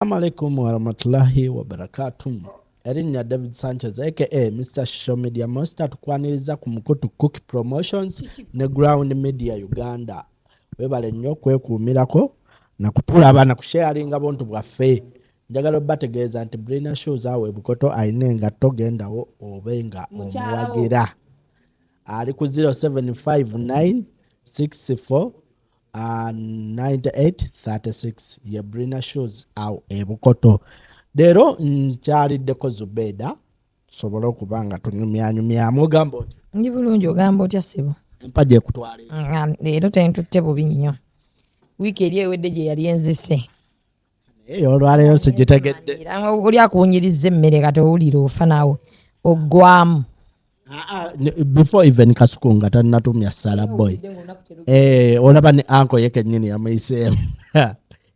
Assalamualaikum warahmatullahi wabarakatuh. Erinnya David Sanchez aka Mr. Social Media Monster tukwaniriza ku mukutu Cook Promotions ne Ground Media Uganda. Webale nnyo kwekuumirako na kutulaba na kusharinga bontu bwaffe. Njagala bategeeza nti Brina Shows awe bukoto ainenga togendawo obenga omuwagira. Ali ku 0759 64 9836 ye Brina Shows au ebukoto. Dero nkyaliddeko Zubeddah sobola okubanga tunyumya mugambo ndi bulungi ogamba otya ssebo empaje ekutwale leero tentutte bubi nnyo wiiki eri ewedde gye yali enzise eyo olwaleero sigitegedde oli akuwunyirizza emmere kati owulira ofa naawe oggwamu before even Kasuku nga tannatumya Sala boy olaba ne anko yeke nnyini yamuyiseemu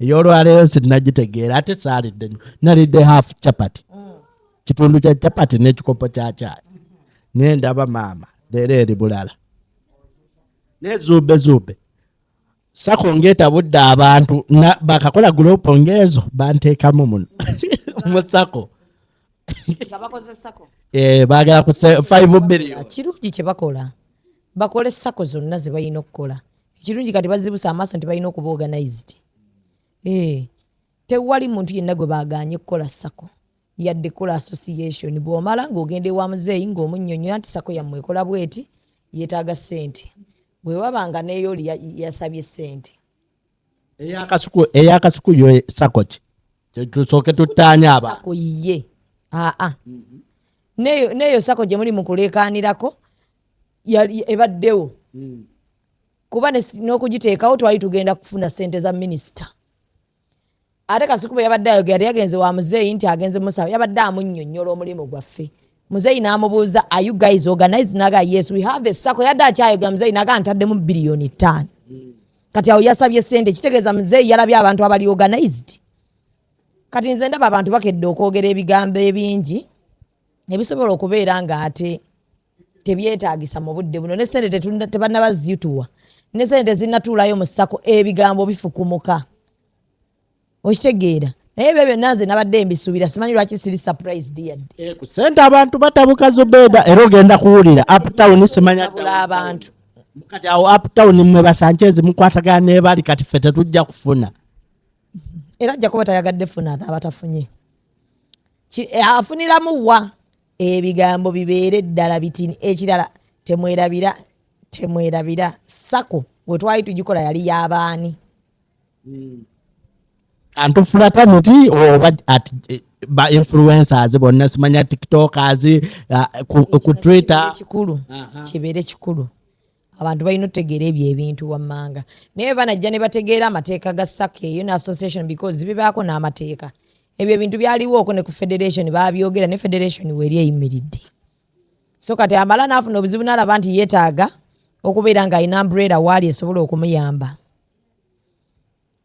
eyo olwaleero sinagitegeera ate saalidde nalidde half chapati kitundu kya chapati n'ekikopo kya caayi nendaba maama leero eri bulala nezube sako ngeetabudde abantu bakakola gulopo ngeezo banteekamu muno musako baagala ku 5 billion kirungi kye bakola bakole sako zonna ze balina okukola ekirungi kati bazibusa amaaso nti balina okuba organized tewali muntu yenna gwe baganye kukola sako yadde kola association bw'omala ng'ogende wa muzeeyi ng'omunnyonnyola nti sako yammwe ekola bweti yeetaaga ssente bwe wabanga neeyo oli yasabye ssente eyakasuku yo sako ki tusooke tuttaanya aba sako yiye neeyo sako gye muli mu kuleekaanirako ebaddewo kuba n'okugiteekawo twali tugenda kufuna ssente za minisita ate Kasuku yabadde ayogera yagenze wa muzeeyi nti agenze musawo yabadde amunnyonnyola omulimu gwaffe muzeeyi n'amubuuza are you guys organized naga yes we have a sako yadde akyayogera muzeeyi naga ntaddemu biliyoni 5 kati awo yasabye ssente kitegeeza muzeeyi yalabye abantu abali organized kati nze ndaba abantu bakedde okwogera ebigambo ebingi ebisobola okubeera nga ate tebyetaagisa mu budde buno ne ssente tebannabazituwa ne ssente tezinnatuulayo mu sako ebigambo bifukumuka okitegeera naye ebyo byonna nze nabadde mbisuubira simanyi lwaki siri surprised yadde ku ssente abantu batabuka Zubeddah era ogenda kuwulira uptown simanya abantu kati awo uptown mwe basanchezi mukwatagana nebali kati ffe tetujja kufuna era ajja kuba tayagadde funa abatafunye afuniramu wa ebigambo bibeere ddala bitini ekirala temwerabira sako bwe twali tugikola yali y'abaani antu fraternity oba ba influencers bonna simanya tiktokers ku Twitter kikulu kibeere kikulu abantu balina otegeera ebyo ebintu wammanga naye banajja ne bategeera amateeka ga sako eyo ne association because bibaako n'amateeka ebyo ebintu byaliwo okwo ne ku federation babyogera ne federation weeri eyimiridde so kati amala n'afuna obuzibu n'alaba nti yeetaaga okubeera ng'alina umbrella waali esobola okumuyamba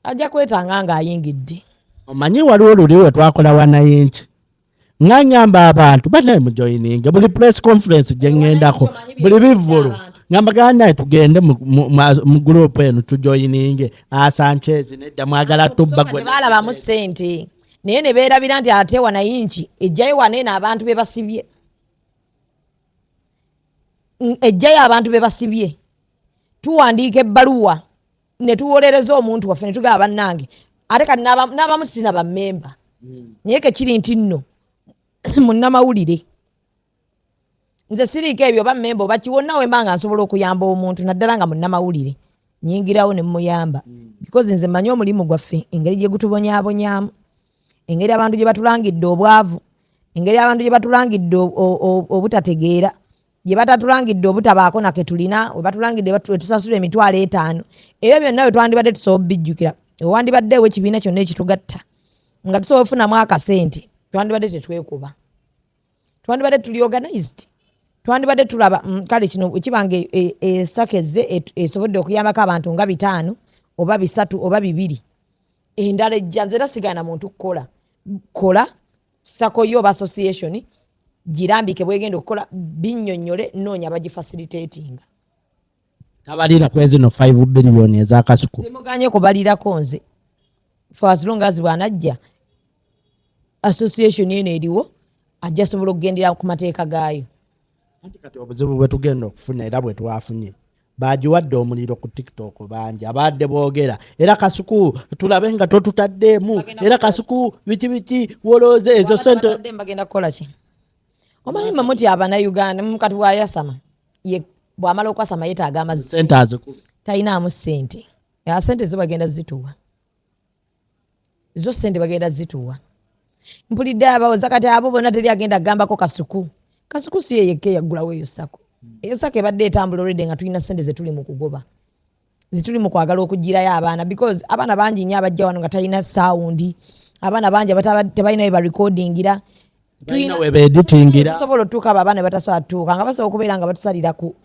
ajja kwetanga ng'ayingidde omanyi waliwo luli we twakola wanayinki ng'anyamba abantu banaye mujoyininge buli press conference gye ŋŋendako buli bivulu ngambagana naye tugende mu group eno tujoyininge Sanchez nedda mwagala tubba gwe baalabamu ssente naye ne beerabira nti ate wanayinki ejjayo waneeno abantu be basibye ejjayo abantu be basibye tuwandiika ebbaluwa ne tuwolereza omuntu waffe ne tugaba bannange ate kati n'abamu sina bammemba naye kekiri nti nno munnamawulire nze siriiko ebyo bammemba oba kiwonna wemba nga nsobola okuyamba omuntu naddala nga munnamawulire nyingirawo ne muyamba because nze mmanyi omulimu gwaffe engeri gye gutubonyaabonyaamu engeri abantu gye batulangidde obwavu engeri abantu gye batulangidde obutategeera gye batatulangidde obutabaako nake tulina we batulangidde tusasula emitwalo 5 ebyo byonna bwe twandibadde tusobola bijjukira ewandibaddeewo ekibiina kyonna ekitugatta nga tusobola ofunamu akasente twandibadde tetwekuba twandibadde tuli organized twandibadde tulaba kale kino ekibanga esakeze esobodde okuyambako abantu nga 5 oba 3 oba 2 endala ejja nze tasigana muntu kola sako yo oba association girambike bwegenda okukola binnyonnyole noonya bagifacilitatinga tabalira kwezi no 5 billion eza Kasuku simuganye kubalirako nze for as long as bwanajja association eno eriwo ajja sobola okugendera ku mateeka gaayo. Anti kati obuzibu bwe tugenda okufuna era bwe twafunye bagiwadde omuliro ku TikTok bangi abadde boogera era Kasuku tulabe nga totutaddeemu era Kasuku biki wolooze ezo sente bagenda kukola ki? Omanyi mamuti Abannayuganda mukati wa yasama ye bw'amala okwasama yeetaaga amazzi sente azikuba talinaamu ssente. Sente zo bagenda zituwa, zo ssente bagenda zituwa. Mpulidde abawoza kati abo bonna teri agenda gambako Kasuku. Kasuku si yeyekka yaggulawo eyo sako. Eyo sako ebadde etambula olwedde nga tulina ssente zetuli mu kugoba, zetuli mu kwagala okugirayo abaana, because abaana bangi nnyo abajja wano nga talina sound, abaana bangi tebalina we barecordingira, tulina we beeditingira, tusobola otuuka abo abaana batasobola tuuka nga basobola okubeera nga batusalira ku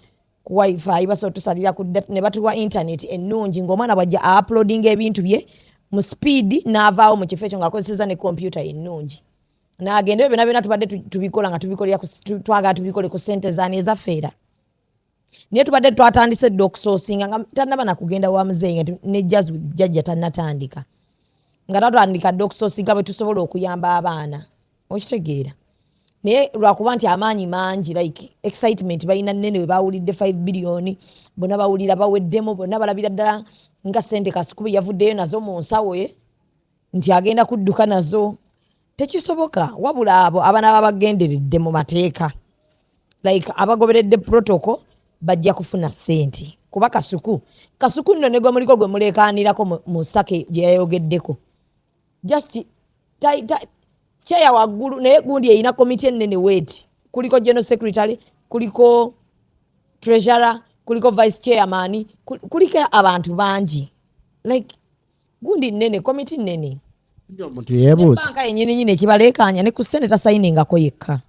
wifi, basobola tusalira ku ne batuwa internet ennungi ng'omwana bwajja uploading ebintu bye mu speed n'avaawo mu kifo ekyo ng'akozeseza ne computer ennungi. N'agenda ebyo byonna byonna tubadde tubikola nga twagala tubikole ku ssente zaani ezafeera. Naye tubadde twatandise dde okusoosinga nga tannaba nakugenda wa muzeeyi nga ne jjajja tannatandika. Nga tatandika dde okusoosinga bwe tusobola okuyamba abaana. Okitegeera. Naye lwakuba nti amaanyi mangi like excitement balina nnene we baawulidde 5 billion, bonna bawulira baweddemu, bonna balabira ddala nga ssente Kasuku yavuddeyo nazo mu nsawo ye nti agenda kudduka nazo. Tekisoboka, wabula abo abaana bagenderedde mu mateeka like abagoberedde protocol bajja kufuna ssente kuba Kasuku nno ne gwe muliko gwe muleekaanirako mu sake gye yayogeddeko just kyeya waggulu, naye gundi eyina komiti ennene weeti, kuliko general secretary, kuliko treasurer, kuliko vice chairman, kuliko abantu bangi like gundi nnene, komiti nnene. Omuntu yeebuuza banka yennyini ekibaleekaanya ne ku ssente tasayiningako yekka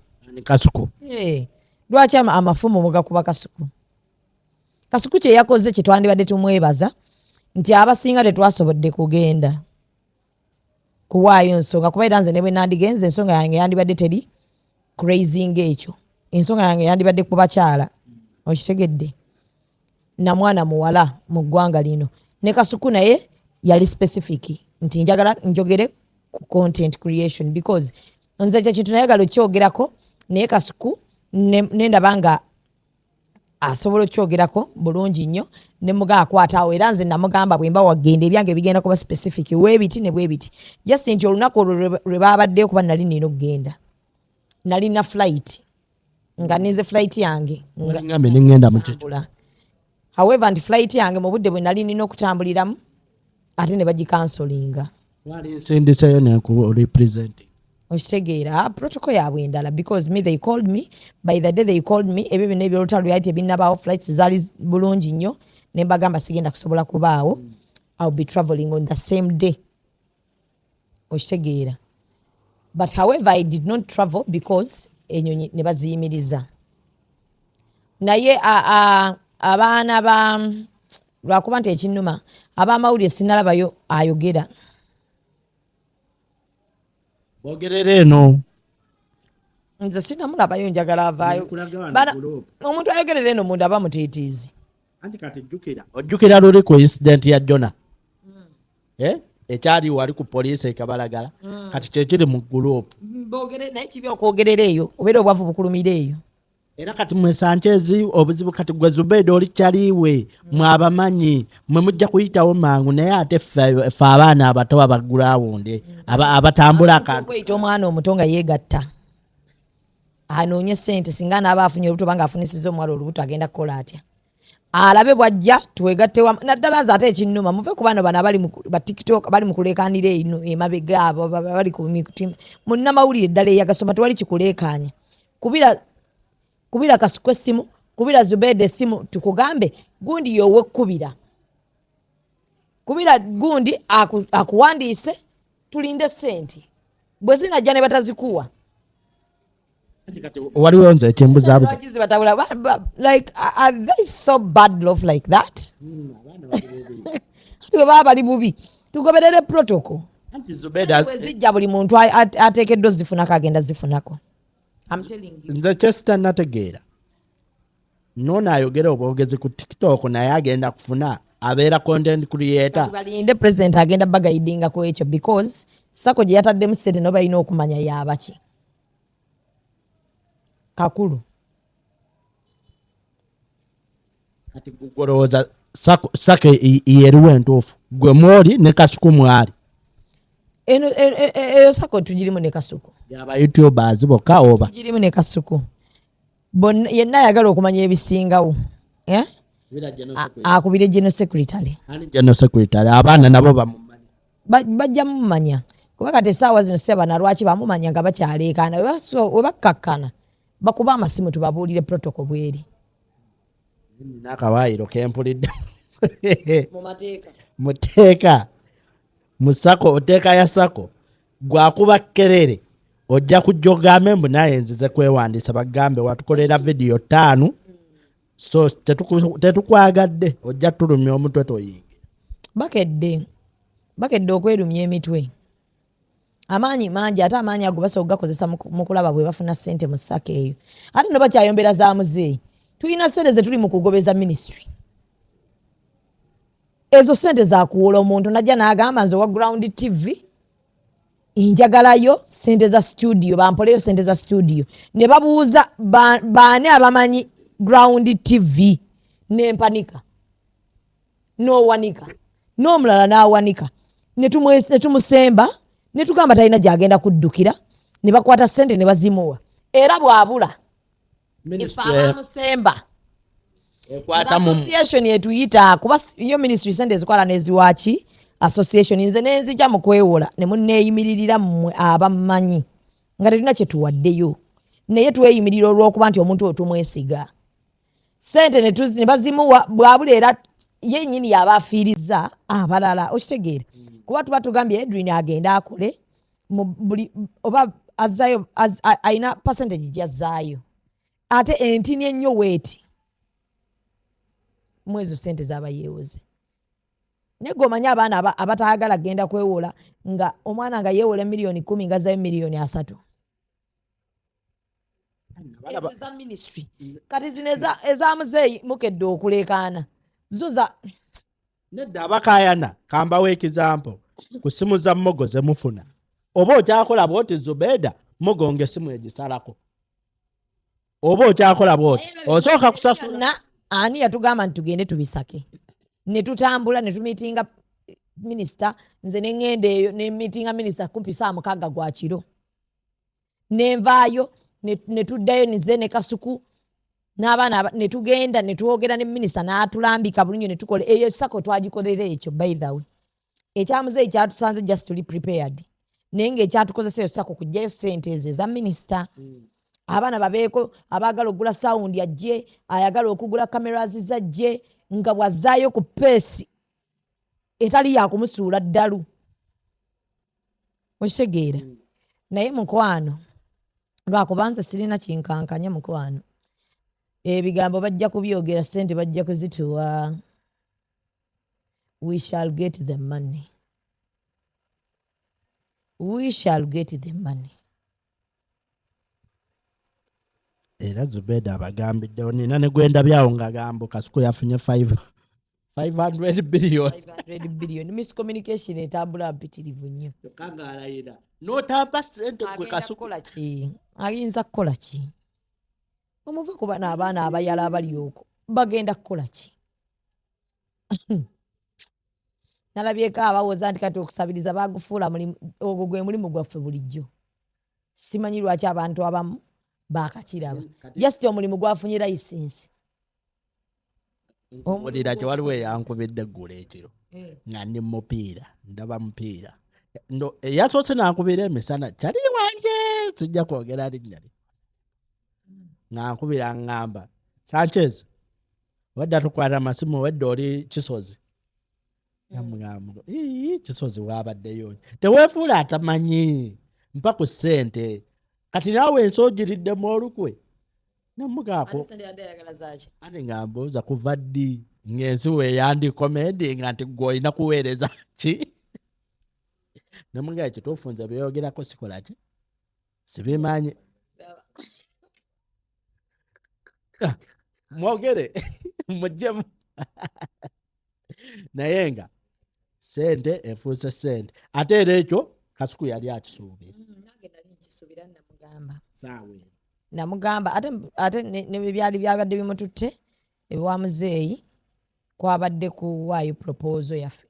Kasuku. Lwaki amafumu mugakuba Kasuku? Kasuku kye yakoze kye twandibadde tumwebaza nti abasinga tetwasobodde kugenda kuwaayo nsonga, kuba era nze ne bwe nandigenze ensonga yange yandibadde teri crazy ng'ekyo, ensonga yange yandibadde ku bakyala, okitegedde, na mwana muwala mu ggwanga lino. Ne Kasuku naye yali specific nti njagala njogere ku content creation because nze kye kintu nayagala okyogerako, naye Kasuku nendaba nga asobola okyogerako bulungi nnyo ne muga akwataawo, era nze namugamba bwe mba wagenda ebyange bigenda kuba specific weebiti ne bwebiti, just nti olunaku olwo lwe baabaddeyo kuba nali nina okugenda, nalina flight nga nize flight yange ngambe nengenda mu kyekyo. However nti flight yange mu budde bwe nali nina okutambuliramu ate ne bagikansolinga. Wali nsindiseyo neku representing. Okitegeera protocol yabwe endala because they called me, by the day they called me, ebyo byonna ebyolutalo byali tebinnabaawo, flights zaali bulungi nnyo, ne mbagamba sigenda kusobola kubaawo, I'll be traveling on the same day. Okitegeera. But however I did not travel because ennyonyi ne baziyimiriza. Naye abaana ba lwakuba nti ekinnuma ab'amawulire sinalabayo ayogera. Bogerera eno. Nze sinamulabayo njagala avaayo. Omuntu ayogerera eno munda aba mutiitiizi. Anti kati ojjukira luli ku incident ya Jona. Ekyali wali ku poliisi ekabalagala. Kati kyekiri mu group. Boogere naye kibi okwogerera eyo obeera obwavu bukulumira eyo. Era kati mwe Sanchez obuzibu kati gwe Zubeddah oli kyaliwe mwabamanyi mwe mujja kuyitawo mangu, naye ate ffe abaana abato abagulawunde abatambula akantu kweyita omwana omuto nga yeegatta anoonye ssente singa naaba afunye olubuto banga afunisizza omuwala olubuto agenda kukola atya, alabe bwajja tuwegattewa naddala nze ate ekinnuma muve ku bano bano abali ba TikTok bali mu kuleekaanira eno emabega abo bali ku mitima munnamawulire ddala eyagasoma tewali kikuleekaanya. Kubira Kasuku essimu, kubira Zubeddah essimu tukugambe gundi yowe kubira. Kubira gundi akuwandiise tulinde ssente. Bwe zinajja ne batazikuwa. Waliwo nze ekimbuza abuza. Like are they so bad love like that? Ati baba bali bubi. Tugoberere protocol. Anti Zubeddah zijja buli muntu ateekeddwa zifunako agenda zifunako. I'm telling you. Nze kyesita nategeera. Nona ayogera obwogezi ku TikTok naye agenda kufuna abeera content creator. balinde president agenda bagayidinga ku ekyo because sako gye yataddemu ssente no balina okumanya yabaki kakulu. Kati gugolowooza sako yeriwo entuufu gwe mwoli ne Kasuku mwali. Eyo sako tugirimu ne Kasuku. Yaba YouTubers bokka oba. Tugirimu ne Kasuku. Yenna ayagala okumanya ebisingawo. Akubire General Secretary. General Secretary abaana nabo bamumanyi. Bajja mumanya. Kuba kati essaawa zino sebana lwaki bamumanya nga bakyaleekaana we bakkakkana bakuba amasimu tubabuulire protocol bweri. N'akawaayiro kempulidde. Mu mateeka. Muteeka. Musako oteeka ya sako. Gwakuba kerere. Ojja kujja ogambe mbu naye nzize kwewandiisa bagambe watukolera video 5. So tetukwagadde ojja tulumya omutwe toyinge. Bakedde okwerumya emitwe. Amaanyi mangi ate amaanyi ago basobola okugakozesa mu kulaba bwe bafuna ssente mu ssaka eyo. Ate no bakyayombera za muzeeyi. Tulina ssente ze tuli mu kugobeza ministry. Ezo ssente za kuwola omuntu najja n'agamba nze wa Ground TV njagalayo ssente za studio bampoleyo ssente za studio. Ne babuuza baani abamanyi Ground TV nempanika. N'owanika. N'omulala n'awanika. Ne tumusemba ne tugamba talina gy'agenda kuddukira ne bakwata ssente ne bazimuwa. Era bw'abula musemba association yetuyita kuba iyo ministry ssente zikwala neziwaki association nze nenzija mu kwewola ne munneeyimiririra mmwe abamanyi nga tetulina kye tuwaddeyo naye tweyimirira olw'okuba nti omuntu otumwesiga ssente ne bazimuwa bw'abula era yennyini yaba afiiriza abalala okitegeera kuba tuba tugambye Edwin agenda akole oba azzayo ayina percentage gy'azzaayo ate entini ennyo weeti mwezo ssente zaba yeewoze naye gomanya abaana abatayagala genda kwewola nga omwana nga yeewola $10,000 nga azzayo $3,000,000 za ministry kati zino eza muzeeyi mukedde okuleekaana zo za nedda abakaayana kambawo ekizampo ku simu za mmogo ze mufuna oba okyakola bwoti Zubeddah mmogo ng'essimu egisalako oba okyakola bwoti osooka kusasula. Ani yatugamba nti tugende tubisake ne tutambula ne tumitinga minisita nze ne ngenda eyo ne mitinga minisita kumpi saa 6 gwa kiro ne nvaayo ne tuddayo nze ne Kasuku n'abaana ne tugenda ne tuwogera ne minisita n'atulambika bulungi ne tukola eyo sako twagikolera ekyo by the way ekyamuzeeyi kyatusanze just tuli prepared naye ng'ekyatukozesa eyo sako kujjayo ssente ezo eza minisita. Abaana babeeko abaagala okugula sound ajje ayagala okugula cameras zajje nga bwazaayo ku peesi etali yakumusuula ddalu okitegeera naye mukwano lwakubanza sirina kinkankanya mukwano ebigambo bajja kubyogera ssente bajja kuzituwa. We shall get the money. We shall get the money. Era Zubeddah abagambiddewo nina ne gwenda byawo ng'agamba Kasuku yafunye 500 billion. 500 billion. Miscommunication etambula mpitirivu nnyo. Kangalayira. N'otampa ssente gwe Kasuku. Ayinza kukola ki? Omuve kuba n'abaana abayala abali okwo. Bagenda kukola ki? Nalabyeko abawoza nti kati okusabiriza bagufuula ogwo gwe mulimu gwaffe bulijjo. Simanyi lwaki abantu abamu bakakiraba just omulimu gwafunye license omulira kye waliwo eyankubidde eggulu ekiro nga ndi mupiira ndaba mupiira eyasoose n'ankubira emisana kyali wange tujja kwogera linnya nga nkubira ngamba Sanchez wadda tukwata amasimu wedda oli Kisozi namugamba Kisozi waabaddeyo teweefuula atamanyi mpa ku ssente kati naawe ensoogiridde olukwe namugaako ate nga mbuuza kuva ddi ng'ensi weeyandikomedi nga nti gwe olina kuweereza ki namugaa ekituufu nze byeyogerako sikola ki sibimanyi mwogere mujjemu naye nga sente efuuse sente ate era ekyo Kasuku yali akisuubira nange nali nkisuubira saawe namugamba ate ne byali byabadde bimututte ewa muzeeyi kwabadde kuwaayo proposal yaffe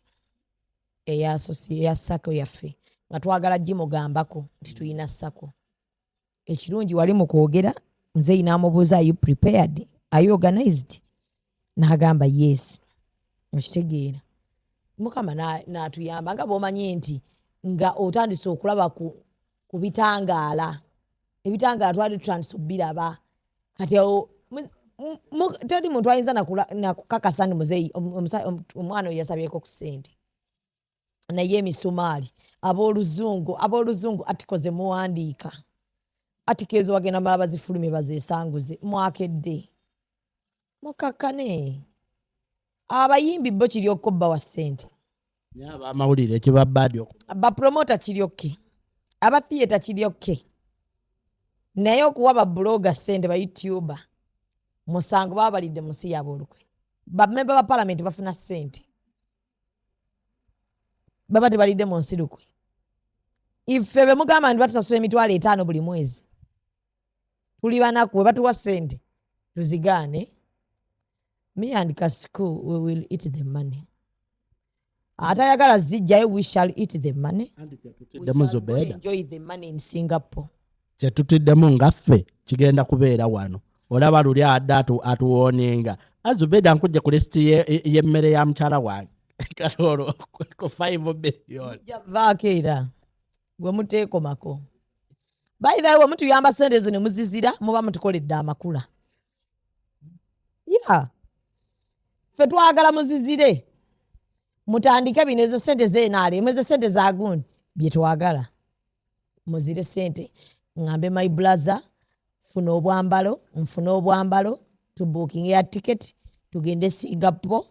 eya sako yaffe nga twagala gimugambako nti tulina sako. Ekirungi wali mu kwogera muzeeyi n'amubuuza are you prepared, are you organized? N'agamba yes. Okitegeera Mukama n'atuyamba nga bw'omanyi nti nga otandise okulaba ku bitangaala ebitangaala twali tutandise obbiraba kati teri muntu ayinza nakukakasa nti muzeeyi omwana oyo yasabyeko ku ssente naye emisumaali ab'oluzungu atikoze muwandiika atikeezo wagenda mala bazifulume bazeesanguze mwakedde mukakkane abayimbi bo kiryokko bba wa ssente abamawulire kibabadde bapromota kiryokke aba theatre kiryokke naye okuwa babloga ssente ba youtuber musango babalidde mu nsi yaabwe olukwe bamemba ba palamenti bafuna ssente baba tebalidde mu nsi lukwe ife be mugamba nti batusasula $5,000 buli mwezi tuli banaku we batuwa ssente tuzigaane. Me and Kasuku we will eat the money. Atayagala zijjayo we shall eat the money. We shall enjoy the money in Singapore. Kyetutiddemu ngaffe kigenda kubeera wano olaba luli adde atuwooninga Zubeddah nkujja ku listi y'emmere ya mukyala wange katoolo ko $5 billion javaako era gwe muteekomako by the way we mutuyamba ssente ezo ne muzizira muba mutukoledde amakula ffe twagala muzizire mutandike bino ezo ssente zeenaale ezo ssente za gundi bye twagala muzire ssente ngambe my brother funa obwambalo tubuukinge ya ticket tugende Singapore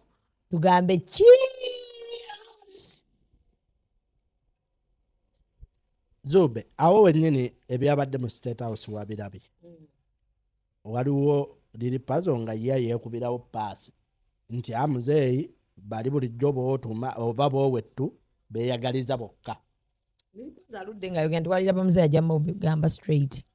tugambe cheers. Zube awo wennyini ebyabadde mu State House wabirabi waliwo liri pazo nga ye yeekubirawo paasi nti amuzeeyi bali bulijjo bootuma oba boowettu beeyagaliza bokka aludde nga yogenda twalira bamuzeeyi ajja mugamba straight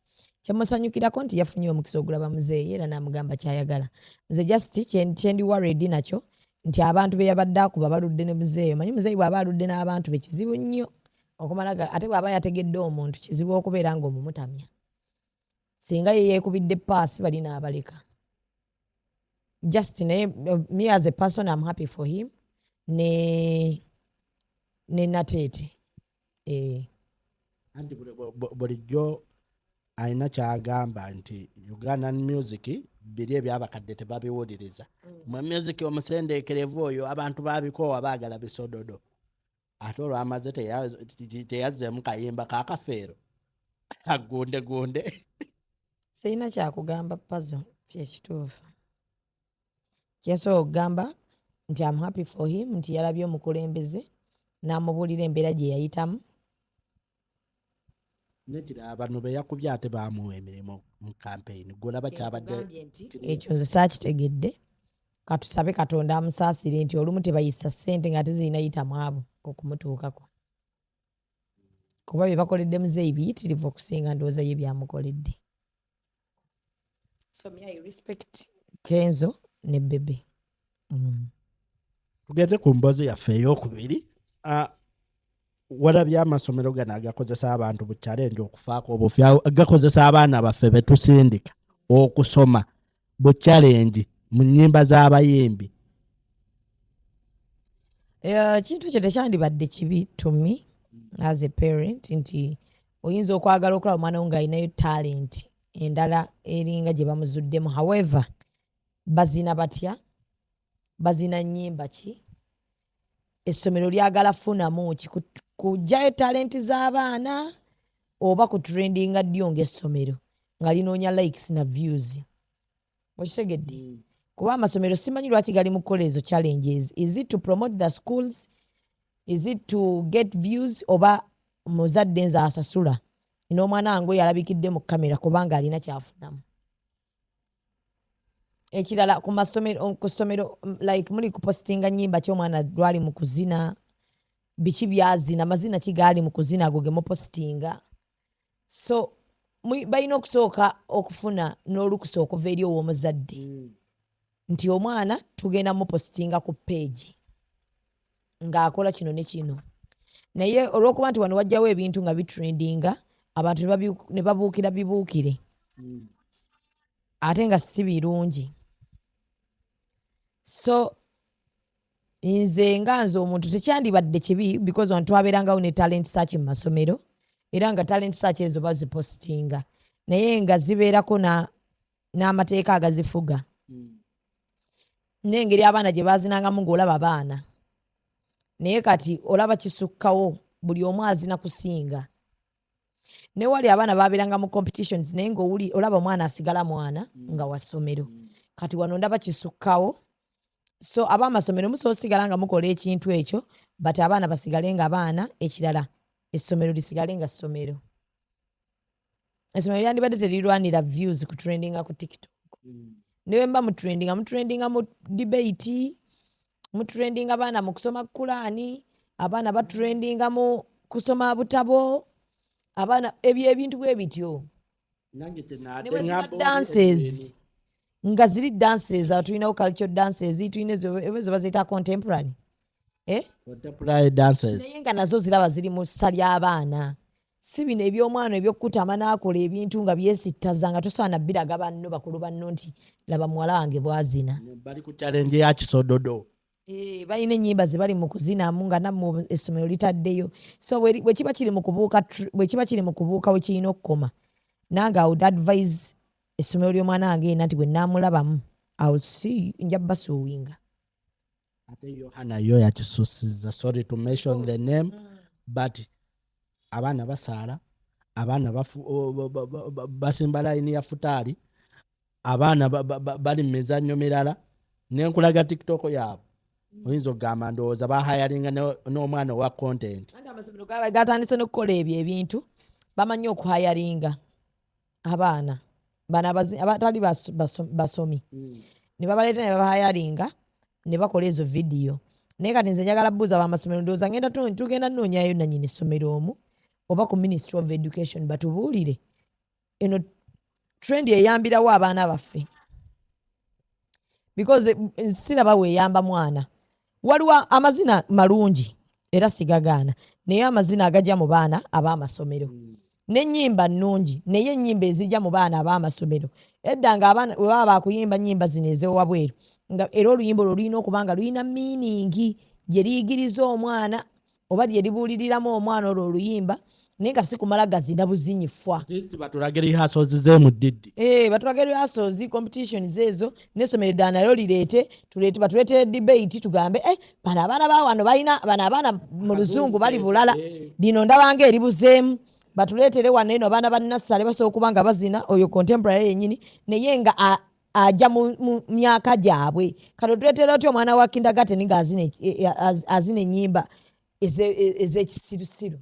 kyemusanyukirako nti yafunye omukisa ogulaba muzeeyi era n'amugamba kyayagala nze just kyendi worried nakyo nti abantu be yabadde akuba baludde ne muzeeyi omanyi muzeeyi bw'aba aludde n'abantu be kizibu nnyo okumala ate bw'aba yategedde omuntu kizibu okubeera ng'omumutamya singa ye yeekubidde paasi bali n'abaleka just me as a person I'm happy for him ne Nateete anti bulijjo alina kyagamba nti Ugandan music biri ebyabakadde tebabiwuliriza mu music omusendeekerevu oyo abantu babikoowa baagala bisododo ate olwamaze teyazzeemu kayimba kakafeero agundegunde sirina kyakugamba pazo kyekituufu kyensobola okugamba nti I'm happy for him nti yalabye omukulembeze n'amubuulira embeera gye yayitamu nekira bano be yakubye ate baamuwa emirimu mu campaign golaba kyabadde ekyo nze saakitegedde katusabe Katonda amusaasire nti olumu tebayisa ssente nga tezirinayitamu abo okumutuukako kuba bye bakoledde muzeeyi biyitirivu okusinga ndowooza ye byamukoledde. So me I respect Kenzo ne Bebe. Tugende ku mbozi yaffe ey'okubiri. Walabye amasomero gano agakozesa abantu bu challenge okufaako obufya gakozesa abaana baffe betusindika okusoma bu challenge mu nnyimba z'abayimbi. Kintu kye tekyandibadde kibi to me as a parent nti oyinza okwagala okulaba omwana wo ng'alinayo talent endala eringa gye bamuzuddemu. However, bazina batya? Bazina nnyimba ki? Essomero lyagala funamu ki kujjayo talenti z'abaana oba ku trendinga ddyo ng'essomero nga linoonya likes na views. Okitegedde? Kuba amasomero simanyi lwaki gali mu kukola ezo challenges. Is it to promote the schools? Is it to get views? Oba muzadde nze asasula n'omwana wange oyo alabikidde mu kamera kubanga alina kyafunamu. ekirala ku ssomero like muli kupostinga nnyimba ky'omwana lwali mu kuzina biki byazina mazina kigaali mu kuzina ago ge mupostinga so balina okusooka okufuna n'olukusa okuva eri ow'omuzadde nti omwana tugenda mupostinga ku page ng'akola kino ne kino naye olw'okuba nti wano wajjawo ebintu nga bitrendinga abantu ne babuukira bibuukire ate nga si birungi so nze omuntu tekyandibadde kibi because wantu twabeerangawo ne talent search mu masomero era nga talent search ezo bazipostinga naye nga zibeerako n'amateeka agazifuga n'engeri abaana gye bazinangamu ng'olaba abaana naye kati olaba kisukkawo buli omu azina kusinga ne wali abaana babeeranga mu competitions naye olaba omwana asigala mwana nga wa ssomero kati wano ndaba kisukkawo so ab'amasomero musobola osigala nga mukola ekintu ekyo but abaana basigale nga baana ekirala essomero lisigale nga ssomero essomero lyandibadde terirwanira views ku trendinga ku TikTok ne mba mutrendinga mu debate mutrendinga abaana mu kusoma Kulaani abaana batrendinga mu kusoma butabo abaana ebintu bwe bityo dances nga ziri dances tulinawo cultural dances tulina ezo baziyita contemporary contemporary dances naye nga nazo ziraba ziri mu ssa ly'abaana si bino eby'omwana ebyokukutama n'akola ebintu nga byesittaza nga tosaana biraga banno bakulu banno nti laba muwala wange bwazina bali ku challenge ya kisododo balina ennyimba ze bali mu kuzinamu nga namu essomero litaddeyo so bwe kiba kiri mu kubuuka we kirina okukoma nange I would advise essomero ly'omwana wange yena nti bwe naamulabamu I will see nja basuuwinga ate Yohana yo yakisusiza sorry to mention the name but abaana basaala abaana basimba layini ya futaali abaana bali mu mizannyo mirala nenkulaga TikTok yaabwe oyinza okugamba ndowooza bahayalinga n'omwana owa content amasomero gatandise n'okukola ebyo ebintu bamanyi okuhayalinga abaana bano abatali basomi ne babaleeta ne babahayalinga ne bakola ezo vidiyo naye kati nze njagala buuza b'amasomero ndowooza tugenda noonyayo nannyini ssomero omu oba ku Ministry of Education batubuulire eno trend eyambirawo abaana baffe because siraba weeyamba mwana waliwo amazina malungi era sigagaana naye amazina agajja mu baana ab'amasomero n'ennyimba nnungi naye ennyimba ezijja mu baana ab'amasomero edda nga abaana we baba bakuyimba nnyimba zino ez'ewabweru nga era oluyimba olwo lulina okuba nga lulina miiningi gye liyigiriza omwana oba lye libuuliriramu omwana olwo oluyimba naye nga si kumala gazina buzinyifwa batulage rehearsals z'emuddiddi batulage rehearsals competitions ezo n'essomero eddala nalyo batuleetere debate tugambe bano abaana bawano balina bano abaana mu luzungu bali bulala lino ndabanga eribuzeemu batuleetere wano eno abaana ba nassale basobola okuba nga bazina oyo contemporary yennyini naye nga ajja mu myaka gyabwe kati otuleetera otyo omwana wa kindergarten nga azina ennyimba ez'ekisirusiru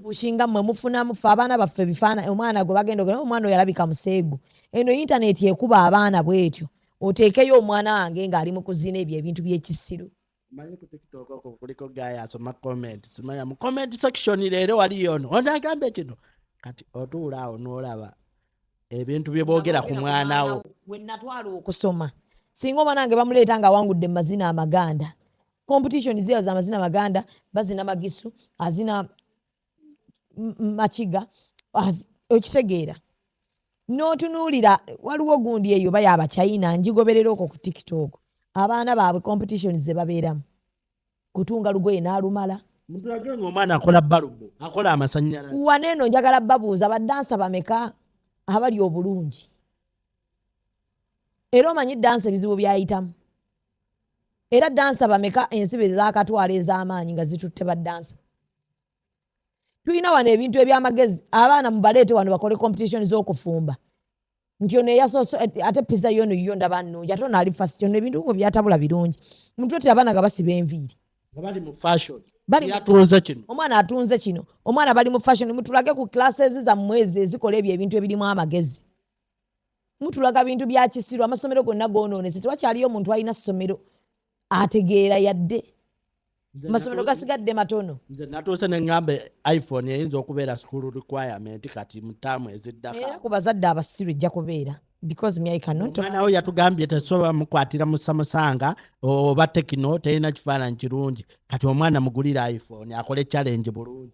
pushinga mmwe mufunamu fe abaana baffe bifaana omwana gwe bagenda ogenda omwana oyo alabika museegu eno internet ekuba abaana bwetyo oteekeyo omwana wange ng'ali mu kuzina ebyo ebintu by'ekisiru manyi ku TikTok okwo kuliko gaya asoma comment simanya mu comment section leero waliyo ono onagamba kino kati otuula awo n'olaba ebintu bye boogera ku mwana wo we natwala okusoma singa omwana wange bamuleeta nga awangudde mu mazina amaganda competition zero za mazina maganda bazina magisu azina machiga okitegeera n'otunuulira waliwo gundi eyo bayaba China njigoberera okwo ku TikTok abaana baabwe competition ze babeeramu kutunga lugoye n'alumala mutulage ng'omwana akola balubu akola amasannyalaze waneeno njagala babuuza baddansa bameka abali obulungi era omanyi dansa ebizibu byayitamu era dansa bameka ensibe ezakatwala ez'amaanyi nga zitutte baddansa tulina wano ebintu ebyamagezi abaana mubaleete wano bakole competition z'okufumba nti ono eyasoose ate pizza yono yo ndaba nnungi ate ono ali fast ono ebintu ngo byatabula birungi mutulete abaana nga basiba enviiri bali mu fashion yatunze kino omwana atunze kino omwana bali mu fashion mutulage ku classes zammwe ezikola ebyo ebintu ebirimu amagezi mutulaga bintu bya kisiru amasomero gonna goonoonese tewakyaliyo omuntu alina ssomero ategeera yadde amasomero gasigadde matono. Nze natuuse ne ŋŋambe iPhone eyinza okubeera school requirement kati mu ttaamu eziddako. Era ku bazadde abasiru ejja kubeera because me I cannot. Omwana we yatugambye tesobola mukwatira mu Samusanga oba Tekino terina kifaananyi kirungi kati omwana mugulira iPhone akole challenge bulungi.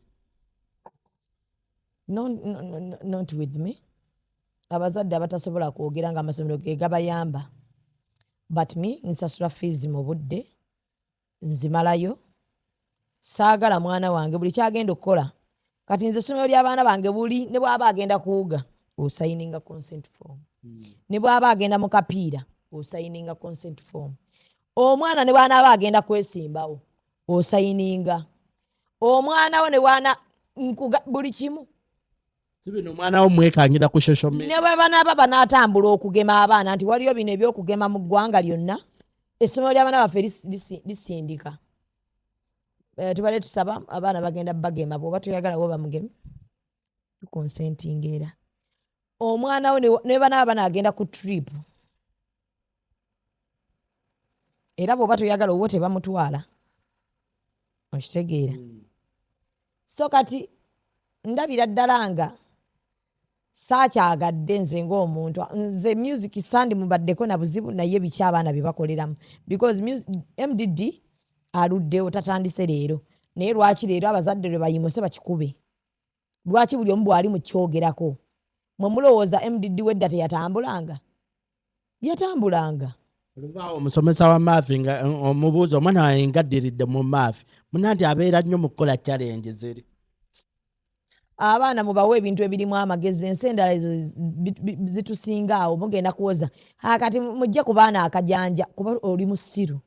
Not with me. Abazadde abatasobola kwogera nga amasomero ge gabayamba. But me nsasula fees mu budde nzimalayo. Saagala mwana wange buli kyagenda okukola. Kati nze essomero ly'abaana bange buli ne bw'aba agenda kuwuga osayininga consent form. Ne bw'aba agenda mu kapiira osayininga consent form. Omwana ne bw'anaaba agenda kwesimbawo osayininga. Omwana wo ne bwana buli kimu. Sibino omwana wo mwekangira ku social media. Ne bwe banaaba banaatambula okugema abaana nti waliyo bino ebyokugema mu ggwanga lyonna essomero ly'abaana baffe lisindika. Tubale tusaba abaana bagenda bagema bw'oba toyagala bo bamugeme tukonsentinga era. Omwana wo ne banaaba banaagenda ku trip era bw'oba toyagala owo tebamutwala okitegeera. So kati ndabira ddala nga saakyagadde nze ng'omuntu nze music sandi mubaddeko na buzibu naye biki abaana bye bakoleramu because MDD aluddewo tatandise leero naye lwaki leero abazadde lwe bayimuse bakikube lwaki buli omu bwali mu kyogerako mwe mulowooza MDD wedda teyatambulanga yatambulanga. Oluvaawo omusomesa wa maafi nga omubuuza omwana wange ngaddiridde mu maafi munanti abeera nnyo mu kukola challenge ziri. Abaana mubawe ebintu ebirimu amagezi ensi endala ezo zitusinga awo mugenda kuwoza kati mujje ku baana akajanja kuba oli musiru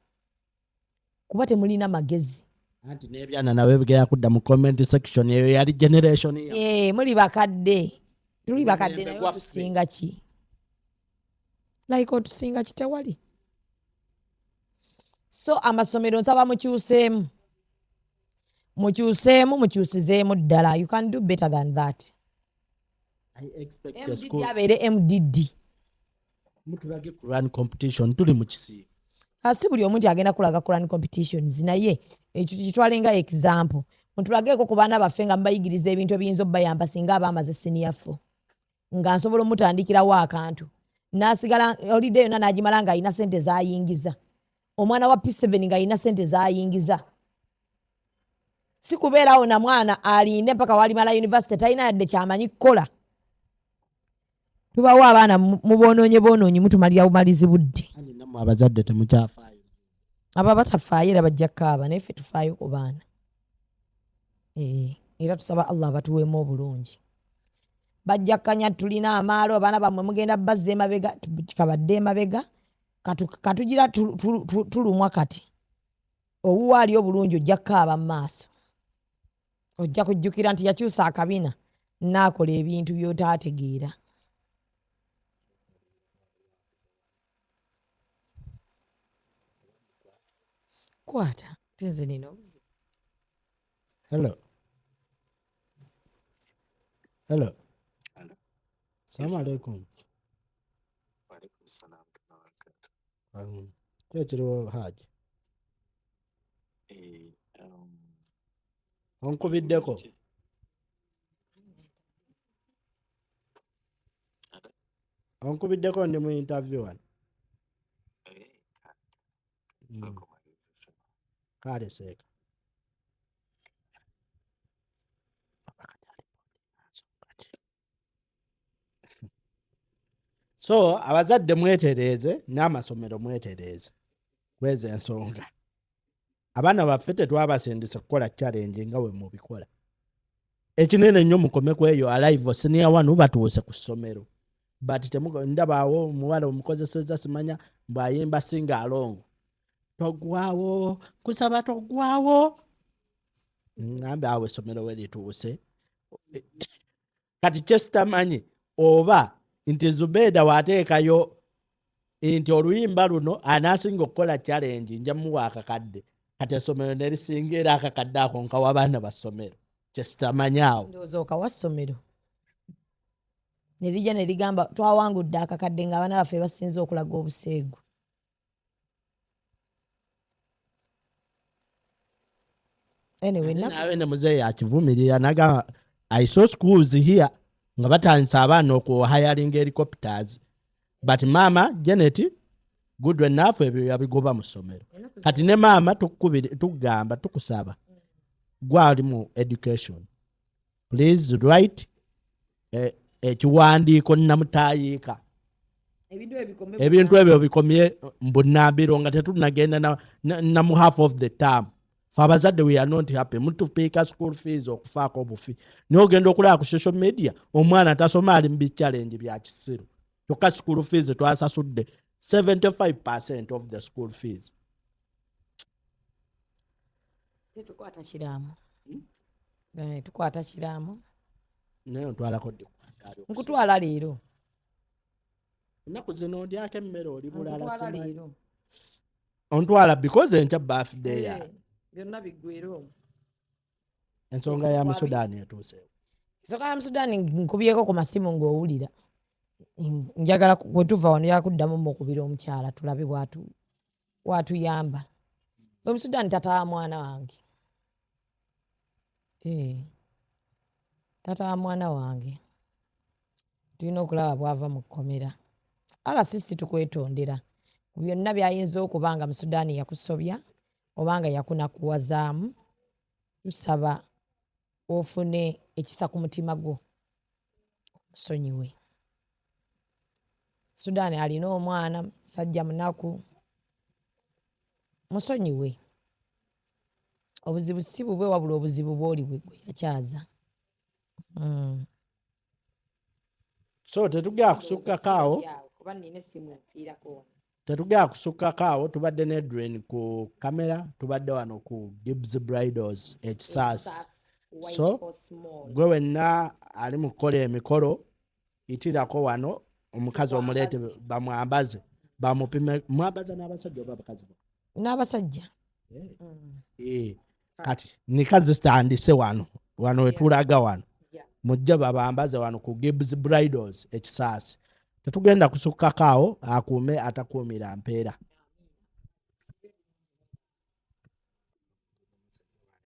kuba temulina magezi. Anti n'ebyana nawe bigera kudda mu comment section eyo yali generation ya. Muli bakadde tuli bakadde naye tusinga ki like otusinga kitewali. So amasomero nsaba mukyusizeemu ddala. You can do better than that. I expect the school abeere MDD mutulage ku run competition tuli mu kisiibo. Si buli omuntu agenda kulaga ku run competitions naye ekyo kitwalenga example mutulageeko ku baana baffe nga mubayigiriza ebintu ebiyinza obbayamba singa abaamaze senior 4 nga nsobola omutandikirawo akantu n'asigala holiday yonna n'agimala ng'alina ssente z'ayingiza. Omwana wa P7 ng'alina ssente z'ayingiza. Si kubeerawo na mwana alinde mpaka walimala university talina yadde kyamanyi kukola. Tubawo abaana mubonoonye mutumalira bumalizi budde. Nammwe abazadde temukyafaayo. Aba batafaayo era bajja kaaba naye ffe tufaayo ku baana. Era tusaba Allah batuweemu obulungi. Bajja kkanya tulina amaalo abaana bammwe mugenda bazza emabega kabadde emabega katugira tulumwa kati. Owuwaali obulungi ojja kaaba mu maaso. Ojja kujjukira nti yakyusa akabina n'akola ebintu by'otaategeera. Kwata tenze nino. Hello. Assalamu alaikum. Walaikum salam. Kyekiriwo Haji. Onkubiddeko. Onkubiddeko ndi mu interview wano. Kale seeka. So abazadde mwetereeze n'amasomero mwetereeze kweza ensonga. Abaana baffe tetwabasindise kukola challenge nga we mubikola. Ekinene nnyo mukome ku eyo alive senior 1 batuuse ku ssomero. But ndabaawo omuwala omukozeseza simanya bw'ayimba singa alongo. Togwawo kusaba togwawo. Ngambe awe essomero we lituuse. Kati kyesitamanyi oba nti Zubeddah waateekayo nti oluyimba luno anaasinga okukola challenge nja muwa akakadde. Kati essomero ne lisinga era akakadde ako nkawa abaana ba ssomero. Kyesitamanyaawo. Ndowooza okawa ssomero. ne lijja ne ligamba twawangudde akakadde ng'abaana baffe basinze okulaga obuseegu. Anyway, nawe ne muzeeyi akivumirira naga I saw schools here nga batandisa abaana okuhiring helicopters but mama Janet good enough ebyo yabigoba mu ssomero kati ne mama tukugamba tukusaba gwali mu education please write ekiwandiiko namutayiika ebintu ebyo bikomye mbunambiro nga tetunagenda na mu half of the term. Abazadde we are not happy mutupiika school fees okufaako obufi naye ogenda okulaba ku social media omwana atasoma ali mu challenge bya kisiru kyokka school fees twasasudde 75% of the school fees. Tukwata kiraamu. Tukwata kiraamu. Naye ntwalako nkutwala leero. Ennaku zino ndyako emmere oli bulala simanyi. Ontwala because enkya birthday ya. Byonna biggweero. Ensonga ya Musudaani etuuseewo. Ensonga ya Musudaani nkubyeko ku masimu ng'owulira. Njagala bwe tuva wano yakuddamu mukubira omukyala tulabe bwatuyamba. Omusudaani tata wa mwana wange. Tata wa mwana wange. Tulina okulaba bwava mu kkomera. Sisi tukwetondera. Byonna byayinza okuba nga Musudaani yakusobya obanga yakunakuwazaamu tusaba ofune ekisa ku mutima gwo musonyiwe. Sudaani alina omwana sajja munaku musonyiwe. Obuzibu si bubwe wabula obuzibu bw'oli bwe yakyaza. So tetugenda kusukkakaawo kuba nina essimu enfiirako. Tetugenda kusukkakaawo tubadde ne Edwin ku kamera tubadde wano ku Gibbs Bridals ekisaasi. So gwe wenna ali mu kukola emikolo itirako wano omukazi omuleete bamwambaze bamupime mwambaza n'abasajja oba abakazi n'abasajja. Kati nikazi zitandise wano wetulaga wano mujje babambaze wano ku Gibbs Bridals ekisaasi. Tetugenda kusukkakaawo akuume atakuumira mpeera.